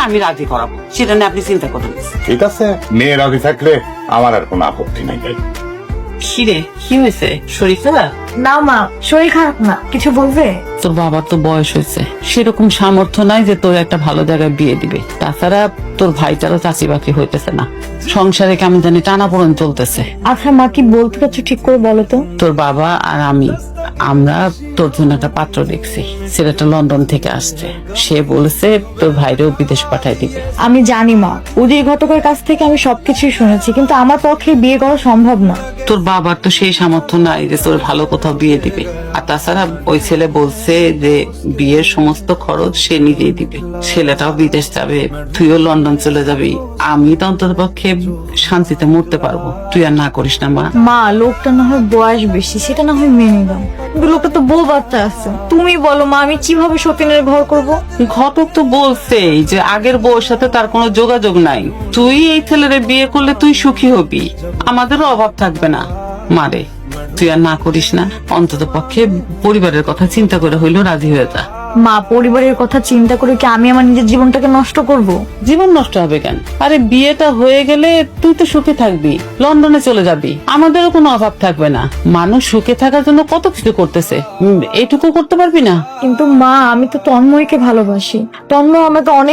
আমি রাজি করাবো, সেটা নিয়ে আপনি চিন্তা করবেন। ঠিক আছে, মেয়ে রাজি থাকলে আমার আর কোনো আপত্তি নাই। খিরে কি হয়েছে, শরীর খারাপ? না মা, শরীর খারাপ না, কিছু বলবে? তোর বাবার তো বয়স হয়েছে, সেরকম সামর্থ্য নাই যে তোর একটা ভালো জায়গায় বিয়ে দিবে। তাছাড়া তোর ভাইটারও চাকরি বাকরি হইতেছে না, সংসারে কেমন জানি টানাপোড়েন চলতেছে। আচ্ছা মা, কি বলতে চাচ্ছো ঠিক করে বলো তো। তোর বাবা আর আমরা তোর জন্য একটা পাত্র দেখছি, ছেলেটা লন্ডন থেকে আসছে। সে বলেছে তোর ভাইরেও বিদেশ পাঠাই দিবে। আমি জানি মা, উদয় ঘটকের কাছ থেকে আমি সবকিছুই শুনেছি, কিন্তু আমার পক্ষে বিয়ে করা সম্ভব না। তোর বাবার তো সেই সামর্থ্য নাই যে তোর ভালো কোথাও বিয়ে দিবে। আর তাছাড়া ওই ছেলে বলছে যে বিয়ের সমস্ত খরচ সে নিজেই দিবে। ছেলেটাও বিদেশ যাবে, তুইও লন্ডন চলে যাবি। আমি তো অন্তত পক্ষে শান্তিতে মরতে পারবো, তুই আর না করিস না মা। মা, লোকটা না হয় বয়স বেশি, সেটা না হয় মেনে দাও, কিন্তু লোকটা তো বউ বাচ্চা আছে। তুমি বলো মা, আমি কিভাবে সতীনের ঘর করব? ঘটক তো বলছেই যে আগের বউর সাথে তার কোনো যোগাযোগ নাই। তুই এই ছেলের বিয়ে করলে তুই সুখী হবি, আমাদেরও অভাব থাকবে না। মারে, তুই আর না করিস না, অন্তত পক্ষে পরিবারের কথা চিন্তা করে হইলেও রাজি হয়ে যা। মা, পরিবারের কথা চিন্তা করে কি আমি আমার নিজের জীবনটাকে নষ্ট করব? জীবন নষ্ট হবে কেন? আরে বিয়েটা হয়ে গেলে তুই তো সুখে থাকবি, লন্ডনে চলে যাবি, আমাদেরও কোনো অভাব থাকবে না। মানুষ সুখে থাকার জন্য কত কিছু করতেছে, এইটুকু করতে পারবি না? কিন্তু মা, আমি তো তন্ময়কে ভালোবাসি, তন্ময় আমাকে অনেক